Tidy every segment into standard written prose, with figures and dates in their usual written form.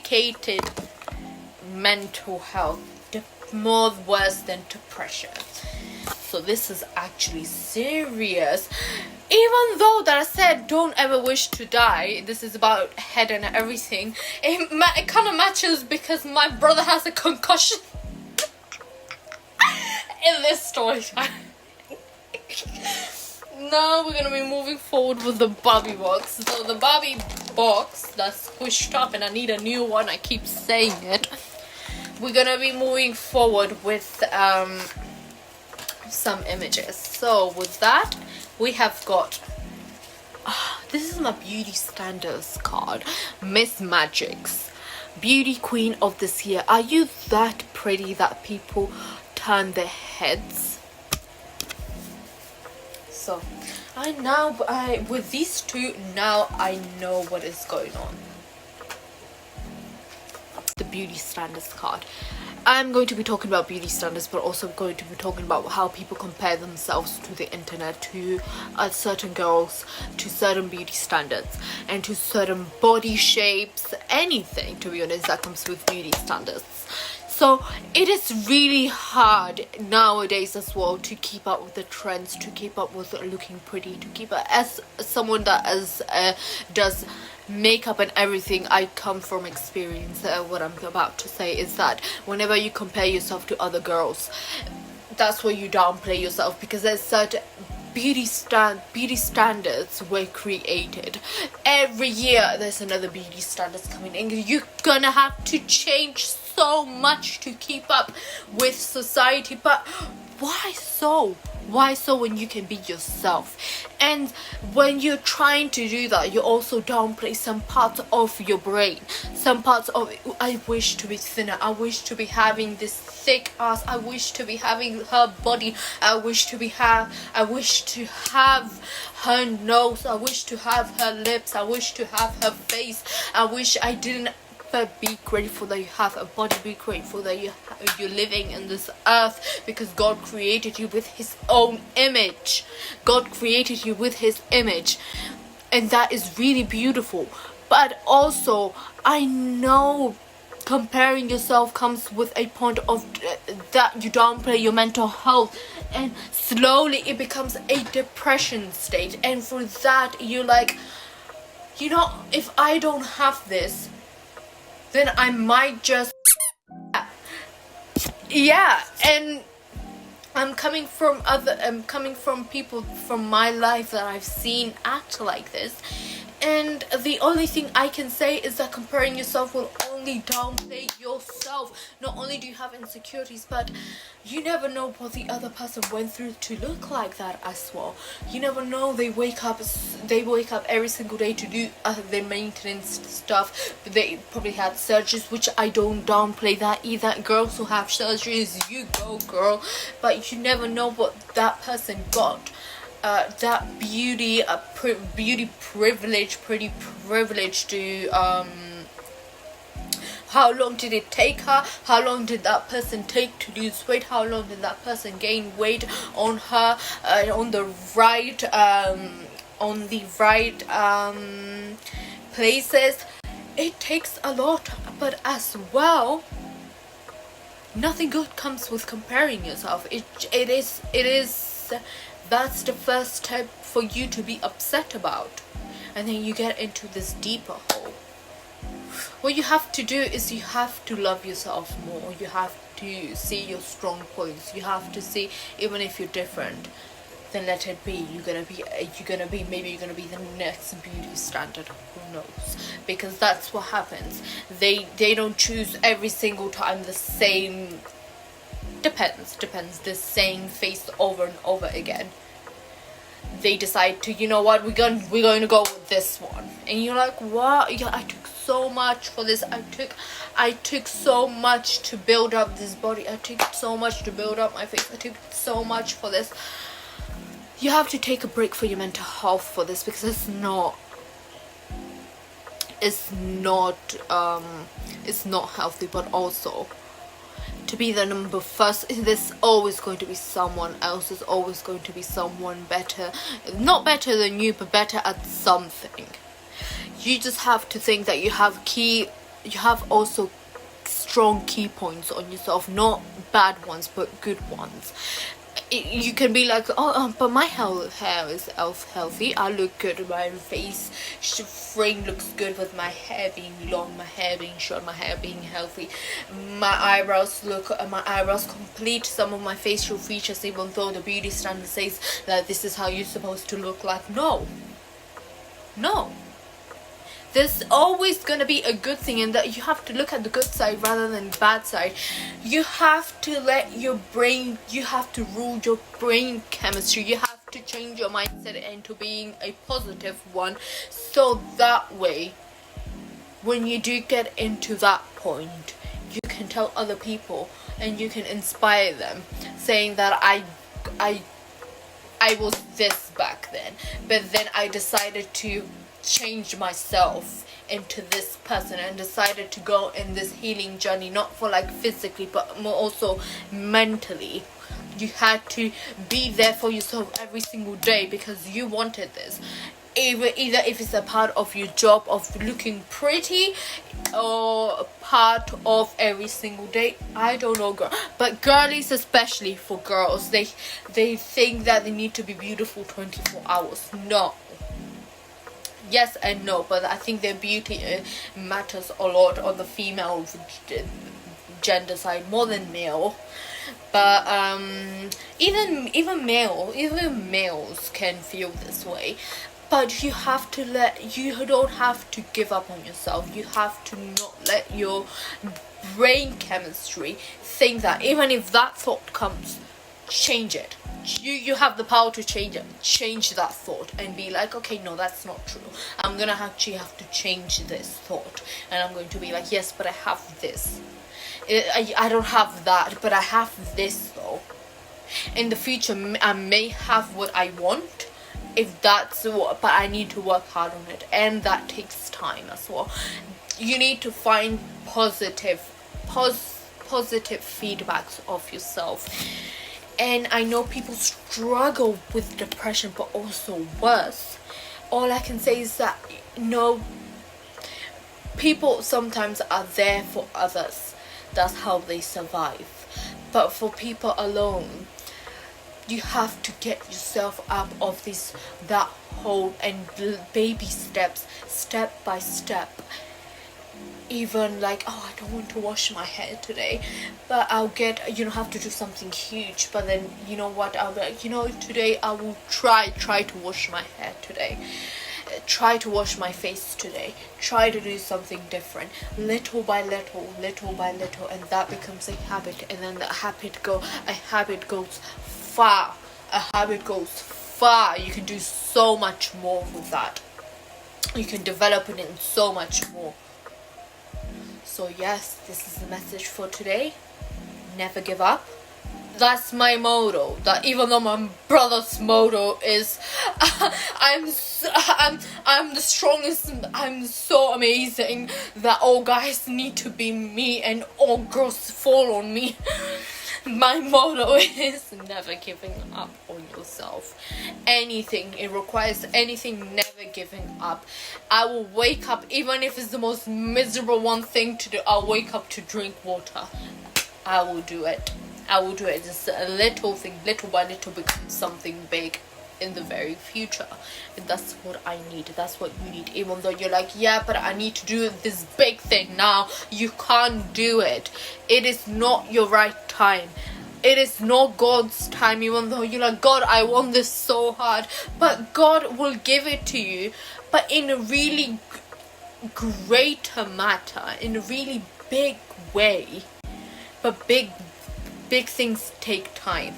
complicated mental health, more worse than depression. So this is actually serious. Even though that I said don't ever wish to die, this is about head and everything, it kind of matches because my brother has a concussion in this story time. Now we're gonna be moving forward with the Barbie box. So the Barbie box that's squished up, and I need a new one, I keep saying it. We're gonna be moving forward with some images. So with that, we have got this is my beauty standards card. Miss Magic's beauty queen of this year. Are you that pretty that people turn their heads? So with these two, now I know what is going on. The beauty standards card. I'm going to be talking about beauty standards, but also going to be talking about how people compare themselves to the internet, to certain girls, to certain beauty standards, and to certain body shapes, anything, to be honest, that comes with beauty standards. So it is really hard nowadays as well to keep up with the trends, to keep up with looking pretty, to keep up as someone that does makeup and everything. I come from experience. What I'm about to say is that whenever you compare yourself to other girls, that's where you downplay yourself, because there's certain beauty standards were created. Every year there's another beauty standards coming in. You're gonna have to change so much to keep up with society, but why so when you can be yourself? And when you're trying to do that, you also downplay some parts of your brain, some parts of it. I wish to be thinner, I wish to be having this thick ass, I wish to be having her body, I wish to have her nose, I wish to have her lips, I wish to have her face, I wish I didn't. But be grateful that you have a body. Be grateful that you're living in this earth, because God created you with his own image. God created you with his image, and that is really beautiful. But also, I know comparing yourself comes with a point of that you downplay your mental health, and slowly it becomes a depression state. And for that, you're like, you know, if I don't have this, then I might just and I'm coming from people from my life that I've seen act like this, and the only thing I can say is that comparing yourself will only downplay yourself. Not only do you have insecurities, but you never know what the other person went through to look like that as well. You never know. They wake up every single day to do their maintenance stuff. They probably had surgeries, which I don't downplay that either. Girls who have surgeries, you go girl, but you never know what that person got. That beauty privilege to how long did it take her? How long did that person take to lose weight? How long did that person gain weight on her on the right places? It takes a lot, but as well, nothing good comes with comparing yourself. It is that's the first step for you to be upset about, and then you get into this deeper hole. What you have to do is you have to love yourself more. You have to see your strong points. You have to see, even if you're different, then let it be. Maybe you're gonna be the next beauty standard. Who knows? Because that's what happens. They don't choose every single time the same. Depends the same face over and over again. They decide to, you know what, we're going to go with this one, and you're like, what? Yeah, I took so much for this. I took so much to build up this body. I took so much to build up my face. I took so much for this. You have to take a break for your mental health for this, because it's not healthy. But also, to be the number first, there's always going to be someone else. There's always going to be someone better, not better than you, but better at something. You just have to think that you have you have also strong key points on yourself, not bad ones but good ones. You can be like, oh, but my hair is healthy, I look good, my face frame looks good with my hair being long, my hair being short, my hair being healthy, my eyebrows complete some of my facial features, even though the beauty standard says that this is how you're supposed to look like. No, there's always gonna be a good thing, and that you have to look at the good side rather than the bad side. You have to you have to rule your brain chemistry. You have to change your mindset into being a positive one, so that way when you do get into that point, you can tell other people and you can inspire them, saying that I was this back then, but then I decided to change myself into this person and decided to go in this healing journey, not for like physically but more also mentally. You had to be there for yourself every single day because you wanted this, either if it's a part of your job of looking pretty or part of every single day. I don't know, girl, but girlies, especially for girls, they think that they need to be beautiful 24 hours. No, yes and no, but I think their beauty matters a lot on the female gender side more than male. But even males can feel this way. But you don't have to give up on yourself. You have to not let your brain chemistry think that, even if that thought comes, change it. You have the power to change it. Change that thought and be like, okay, no, that's not true. I'm gonna actually have to change this thought, and I'm going to be like, yes, but I have this. I don't have that, but I have this though. In the future, I may have what I want, if that's what, but I need to work hard on it, and that takes time as well. You need to find positive feedbacks of yourself. And I know people struggle with depression, but also worse. All I can say is that, people sometimes are there for others. That's how they survive. But for people alone, you have to get yourself up of that hole, and baby steps, step by step. Even like, oh, I don't want to wash my hair today, but I'll have to do something huge, but then you know what, I'll be like, today I will try to wash my hair today, try to wash my face today, try to do something different, little by little, and that becomes a habit, and then a habit goes far. You can do so much more with that. You can develop it in so much more. So yes, this is the message for today. Never give up. That's my motto. That even though my brother's motto is I'm the strongest, I'm so amazing that all guys need to be me and all girls fall on me. My motto is never giving up on yourself. Anything, it requires anything, never giving up. I will wake up, even if it's the most miserable one thing to do, I'll wake up to drink water. I will do it. Just a little thing, little by little, becomes something big in the very future. And that's what I need. That's what you need. Even though you're like, yeah, but I need to do this big thing now. You can't do it. It is not your right time. It is not God's time. Even though you're like, God, I want this so hard, but God will give it to you, but in a really greater matter, in a really big way. But big things take time,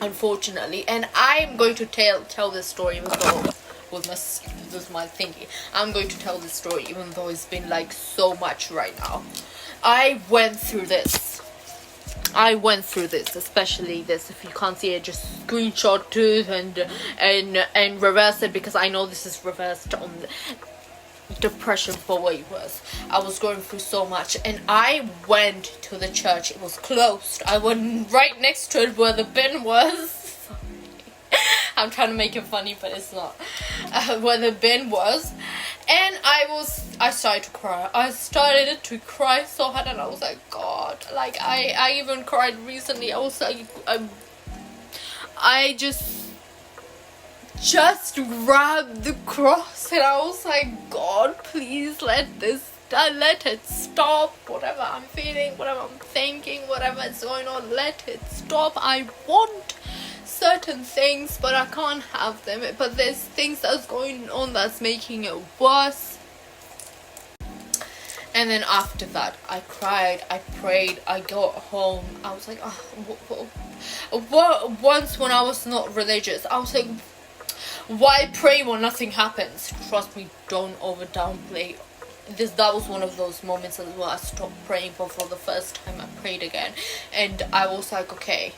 unfortunately. And I'm going to tell this story, even though with my thinking, I'm going to tell this story even though it's been like so much right now. I went through this, especially this. If you can't see it, just screenshot it and reverse it, because I know this is reversed on the depression for way worse. I was going through so much, and I went to the church. It was closed. I went right next to it where the bin was. I'm trying to make it funny, but it's not. Where the bin was, And I started to cry. I started to cry so hard, and I was like, God, like I even cried recently. I was like, I just grabbed the cross, and I was like, God, please let it stop. Whatever I'm feeling, whatever I'm thinking, whatever is going on, let it stop. I want certain things, but I can't have them. But there's things that's going on that's making it worse. And then after that, I cried, I prayed, I got home. I was like, once when I was not religious, I was like, why pray when nothing happens? Trust me, don't downplay this. That was one of those moments as well. I stopped praying, but for the first time I prayed again, and I was like, okay,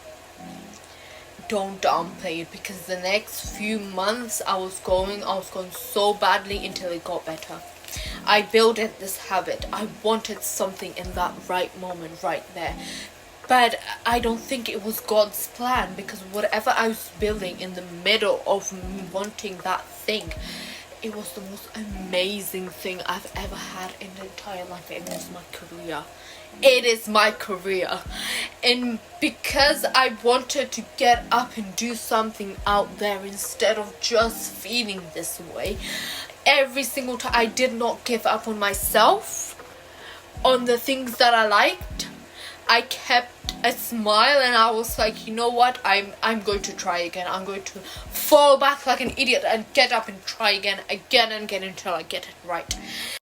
don't downplay it, because the next few months I was going so badly until it got better. I built this habit. I wanted something in that right moment, right there. But I don't think it was God's plan, because whatever I was building in the middle of me wanting that thing, it was the most amazing thing I've ever had in the entire life. It was my career. It is my career. And because I wanted to get up and do something out there instead of just feeling this way, every single time I did not give up on myself, on the things that I liked. I kept a smile, and I was like, you know what, I'm going to try again. I'm going to fall back like an idiot and get up and try again and again until I get it right.